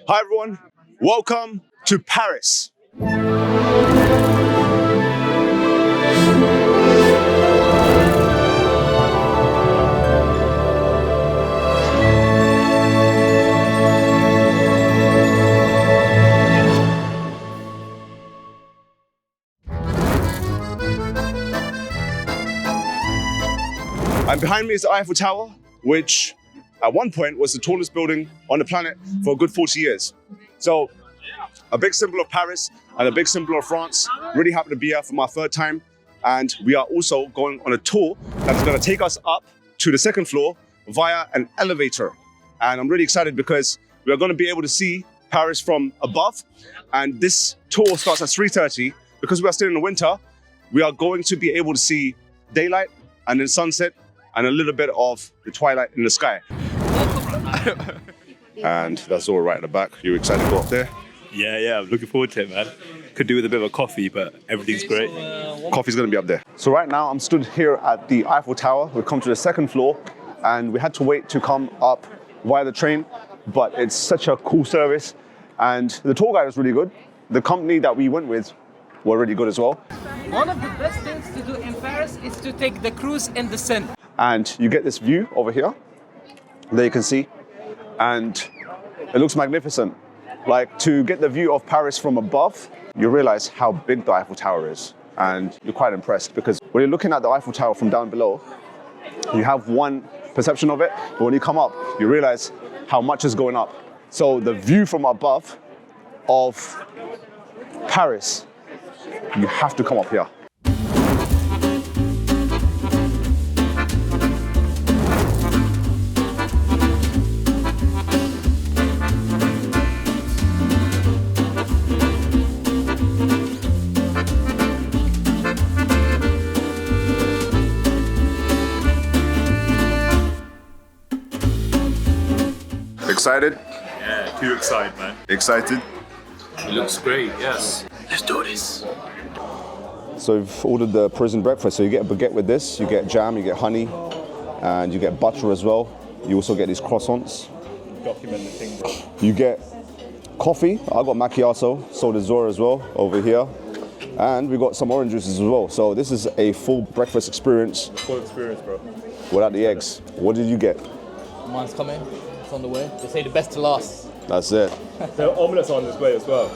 Hi everyone, welcome to Paris. And behind me is the Eiffel Tower, which at one point was the tallest building on the planet for a good 40 years. So a big symbol of Paris and a big symbol of France. Really happy to be here for my third time. And we are also going on a tour that's going to take us up to the second floor via an elevator. And I'm really excited because we are going to be able to see Paris from above. And this tour starts at 3:30. Because we are still in the winter, we are going to be able to see daylight and then sunset and a little bit of the twilight in the sky. And that's all right at the back. You excited to go up there? Yeah, I'm looking forward to it, man. Could do with a bit of a coffee, but everything's great. Coffee's gonna be up there. So right now I'm stood here at the Eiffel Tower. We've come to the second floor and we had to wait to come up via the train, but it's such a cool service. And the tour guide was really good. The company that we went with were really good as well. One of the best things to do in Paris is to take the cruise in the Seine. And you get this view over here, there you can see, and it looks magnificent. Like, to get the view of Paris from above, you realize how big the Eiffel Tower is, and you're quite impressed because when you're looking at the Eiffel Tower from down below, you have one perception of it, but when you come up, you realize how much is going up. So the view from above of Paris, you have to come up here. Excited? Yeah, too excited, man. Excited? It looks great, yes. Let's do this. So we've ordered the Parisian breakfast. So you get a baguette with this, you get jam, you get honey, and you get butter as well. You also get these croissants. Document the thing. You get coffee. I got macchiato, so does Zora as well over here. And we got some orange juices as well. So this is a full breakfast experience. Full experience, bro. Without the eggs. What did you get? Mine's coming. It's on the way. They say the best to last. That's it. There are omelets on this way as well.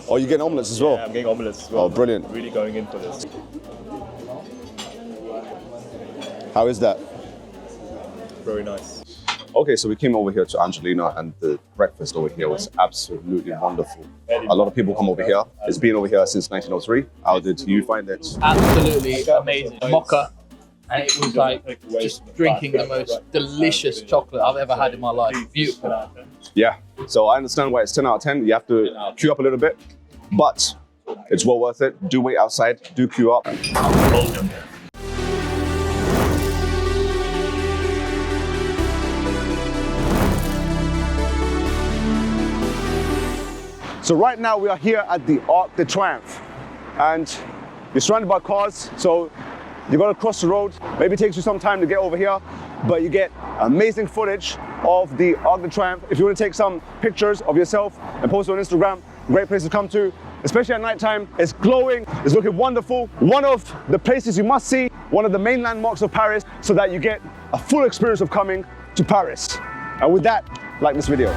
Oh, you're getting omelets as well? Yeah, I'm getting omelets as well. Oh, brilliant. Really going in for this. How is that? Very nice. Okay, so we came over here to Angelina and the breakfast over here was absolutely wonderful. A lot of people come over here. It's been over here since 1903. How did you find it? Absolutely amazing. Mocha. And it was like just drinking the most delicious chocolate I've ever had in my life. Beautiful. Yeah, so I understand why it's 10 out of 10. You have to queue up a little bit, but it's well worth it. Do wait outside, do queue up. So right now we are here at the Arc de Triomphe, and you're surrounded by cars, so you gotta cross the road. Maybe it takes you some time to get over here, but you get amazing footage of the Arc de Triomphe. If you want to take some pictures of yourself and post it on Instagram, great place to come to, especially at nighttime. It's glowing, it's looking wonderful. One of the places you must see, one of the main landmarks of Paris, so that you get a full experience of coming to Paris. And with that, like this video.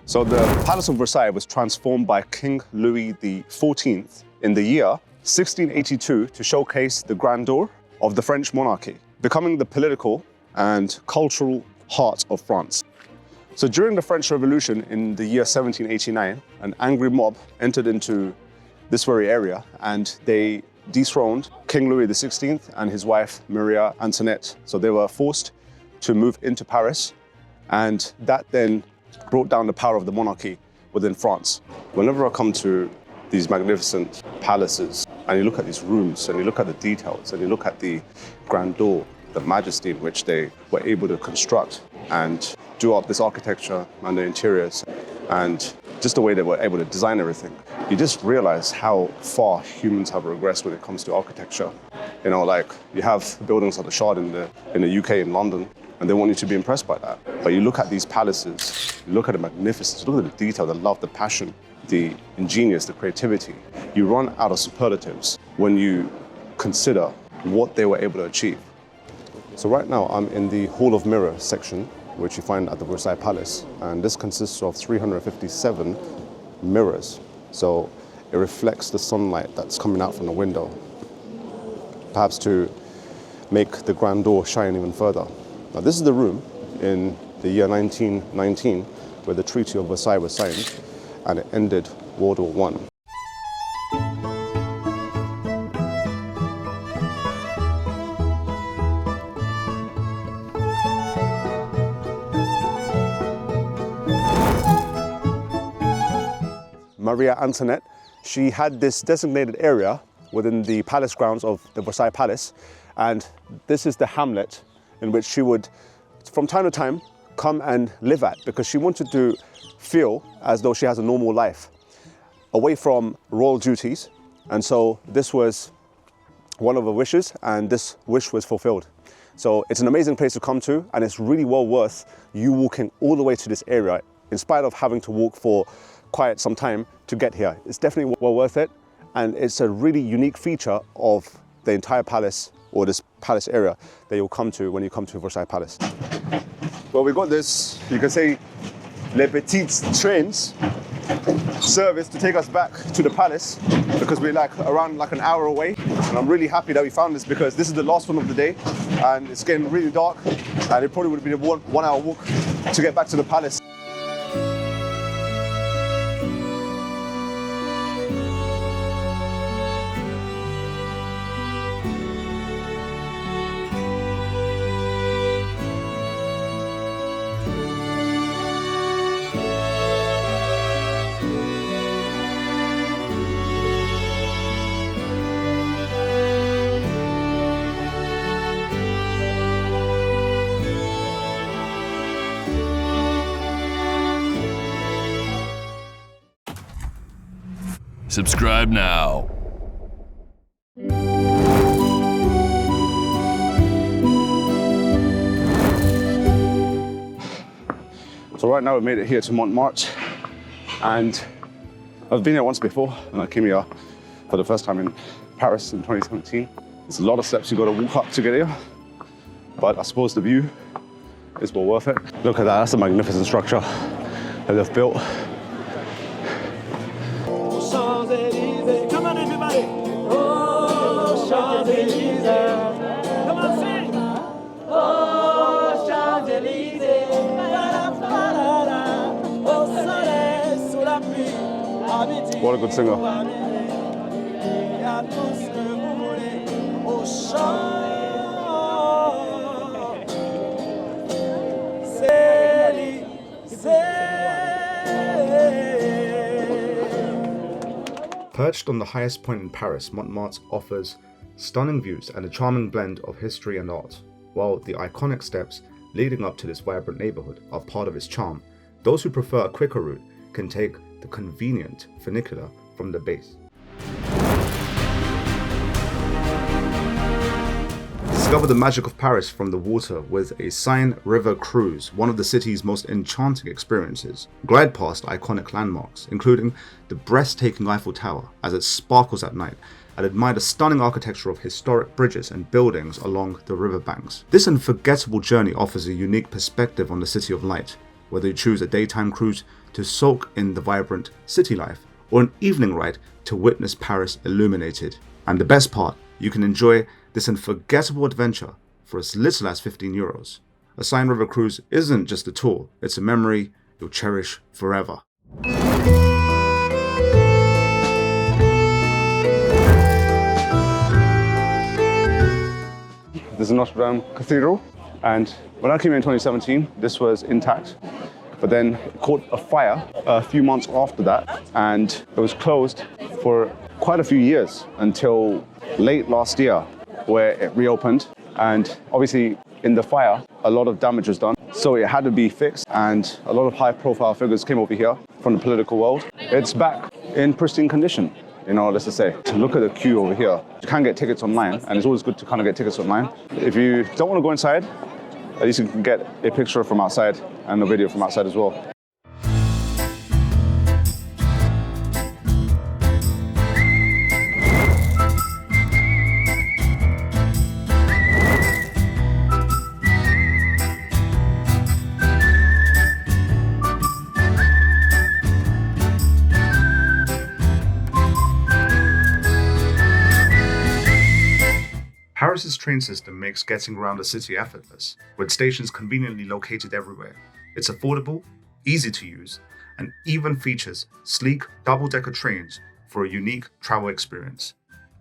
So the Palace of Versailles was transformed by King Louis XIV in the year 1682 to showcase the grandeur of the French monarchy, becoming the political and cultural heart of France. So during the French Revolution in the year 1789, an angry mob entered into this very area and they dethroned King Louis XVI and his wife Maria Antoinette. So they were forced to move into Paris, and that then brought down the power of the monarchy within France. Whenever I come to these magnificent palaces and you look at these rooms and you look at the details and you look at the grandeur, the majesty in which they were able to construct and do up this architecture and the interiors and just the way they were able to design everything, you just realize how far humans have regressed when it comes to architecture. You know, like you have buildings like the Shard in the UK, in London, and they want you to be impressed by that. But you look at these palaces, you look at the magnificence, look at the detail, the love, the passion, the ingenious, the creativity. You run out of superlatives when you consider what they were able to achieve. So right now I'm in the Hall of Mirrors section, which you find at the Versailles Palace, and this consists of 357 mirrors. So it reflects the sunlight that's coming out from the window, perhaps to make the grandeur shine even further. Now this is the room in the year 1919 where the Treaty of Versailles was signed and it ended World War I. Maria Antoinette, she had this designated area within the palace grounds of the Versailles Palace, and this is the hamlet in which she would, from time to time, come and live at, because she wanted to feel as though she has a normal life, away from royal duties. And so this was one of her wishes, and this wish was fulfilled. So it's an amazing place to come to, and it's really well worth you walking all the way to this area, in spite of having to walk for quite some time to get here. It's definitely well worth it, and it's a really unique feature of the entire palace, or this palace area, that you'll come to when you come to Versailles Palace. Well, we've got this, you can say, les petites trains service to take us back to the palace, because we're around an hour away, and I'm really happy that we found this, because this is the last one of the day and it's getting really dark, and it probably would have been a 1 hour walk to get back to the palace. Subscribe now. So right now we made it here to Montmartre, and I've been here once before, and I came here for the first time in Paris in 2017. There's a lot of steps you got to walk up to get here, but I suppose the view is well worth it. Look at that, that's a magnificent structure that they've built. Come on, everybody! Oh, Champs-Élysées! Come on, sing! Oh, Champs-Élysées! Au soleil, sous la pluie, à midi. What a good singer. À tout ce que vous voulez, au Perched on the highest point in Paris, Montmartre offers stunning views and a charming blend of history and art. While the iconic steps leading up to this vibrant neighborhood are part of its charm, those who prefer a quicker route can take the convenient funicular from the base. Discover the magic of Paris from the water with a Seine River cruise, one of the city's most enchanting experiences. Glide past iconic landmarks, including the breathtaking Eiffel Tower as it sparkles at night, and admire the stunning architecture of historic bridges and buildings along the riverbanks. This unforgettable journey offers a unique perspective on the City of Light, whether you choose a daytime cruise to soak in the vibrant city life, or an evening ride to witness Paris illuminated. And the best part, you can enjoy this unforgettable adventure for as little as €15. a Seine River cruise isn't just a tour, it's a memory you'll cherish forever. This is Notre-Dame Cathedral, and when I came in 2017, this was intact. But then it caught a fire a few months after that, and it was closed for quite a few years until late last year, where it reopened. And obviously in the fire, a lot of damage was done. So it had to be fixed, and a lot of high-profile figures came over here from the political world. It's back in pristine condition, you know, let's just say. To look at the queue over here, you can get tickets online, and it's always good to kind of get tickets online. If you don't want to go inside, at least you can get a picture from outside and a video from outside as well. Paris's train system makes getting around the city effortless, with stations conveniently located everywhere. It's affordable, easy to use, and even features sleek double-decker trains for a unique travel experience.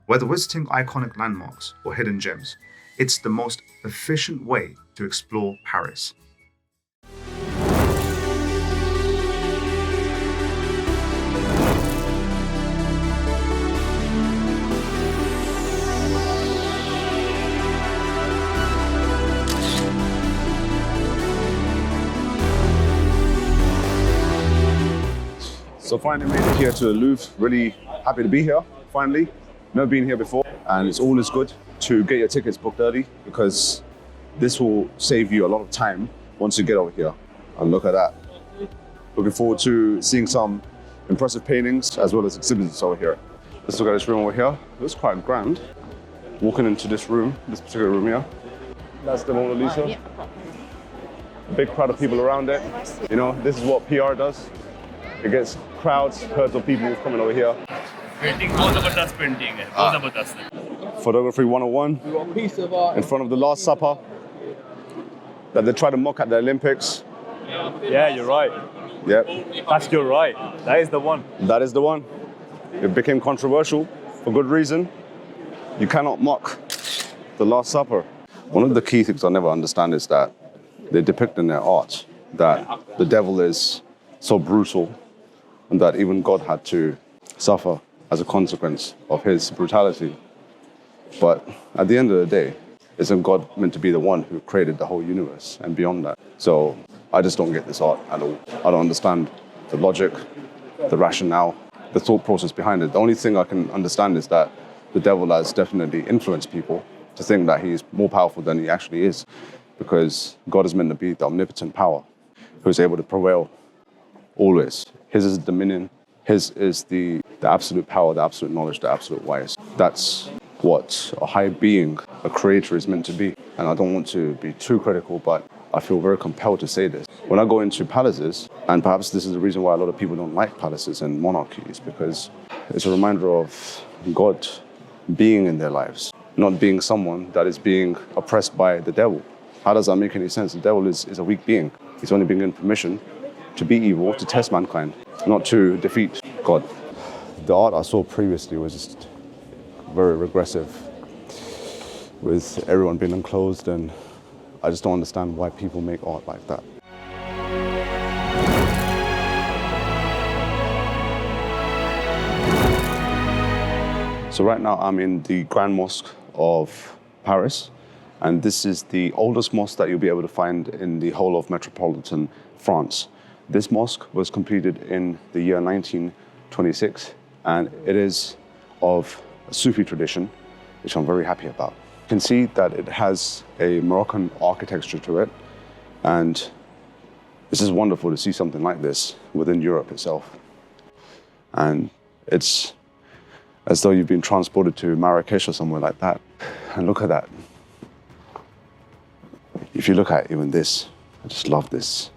Whether visiting iconic landmarks or hidden gems, it's the most efficient way to explore Paris. So finally made it here to the Louvre. Really happy to be here, finally. Never been here before, and it's always good to get your tickets booked early because this will save you a lot of time once you get over here. And look at that. Looking forward to seeing some impressive paintings as well as exhibits over here. Let's look at this room over here. It looks quite grand. Walking into this room, this particular room here. That's the Mona Lisa. A big crowd of people around it. You know, this is what PR does. It gets crowds, herds of people coming over here. Photography 101 We got a piece of art. in front of the Last Supper that they try to mock at the Olympics. Yeah, you're right. Yep, That's you're right. That is the one. that is the one. It became controversial for good reason. You cannot mock the Last Supper. One of the key things I never understand is that they depict in their art that the devil is so brutal and that even God had to suffer as a consequence of his brutality. But at the end of the day, isn't God meant to be the one who created the whole universe and beyond that? So I just don't get this art at all. I don't understand the logic, the rationale, the thought process behind it. The only thing I can understand is that the devil has definitely influenced people to think that he's more powerful than he actually is, because God is meant to be the omnipotent power who is able to prevail always. His is dominion. His is the absolute power, the absolute knowledge, the absolute wise. That's what a high being, a creator is meant to be. And I don't want to be too critical, but I feel very compelled to say this. When I go into palaces, and perhaps this is the reason why a lot of people don't like palaces and monarchies, because it's a reminder of God being in their lives, not being someone that is being oppressed by the devil. How does that make any sense? The devil is a weak being. He's only being given permission to be evil, to test mankind, not to defeat God. The art I saw previously was just very regressive, with everyone being enclosed, and I just don't understand why people make art like that. So right now I'm in the Grand Mosque of Paris, and this is the oldest mosque that you'll be able to find in the whole of metropolitan France. This mosque was completed in the year 1926, and it is of a Sufi tradition, which I'm very happy about. You can see that it has a Moroccan architecture to it, and it's just wonderful to see something like this within Europe itself. And it's as though you've been transported to Marrakesh or somewhere like that. And look at that. If you look at even this, I just love this.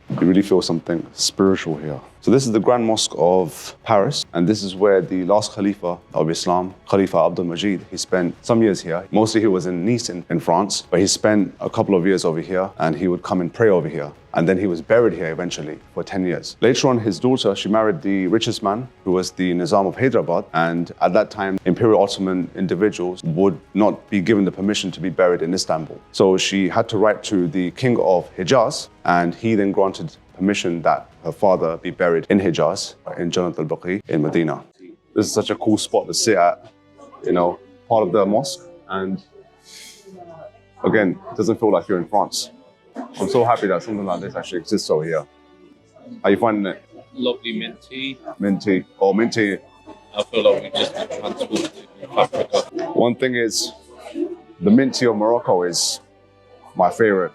You really feel something spiritual here. So this is the Grand Mosque of Paris, and this is where the last Khalifa of Islam, Khalifa Abdul Majid, he spent some years here. Mostly he was in Nice in France, but he spent a couple of years over here, and he would come and pray over here. And then he was buried here eventually for 10 years. Later on, his daughter, she married the richest man, who was the Nizam of Hyderabad. And at that time, Imperial Ottoman individuals would not be given the permission to be buried in Istanbul. So she had to write to the king of Hijaz, and he then granted permission that her father be buried in Hijaz, in Jannat al-Baqi in Medina. This is such a cool spot to sit at, you know, part of the mosque. And again, it doesn't feel like you're in France. I'm so happy that something like this actually exists over here. How are you finding it? Lovely mint tea. Mint tea. Oh, mint tea. I feel like we just been transported to Africa. One thing is, the mint tea of Morocco is my favorite.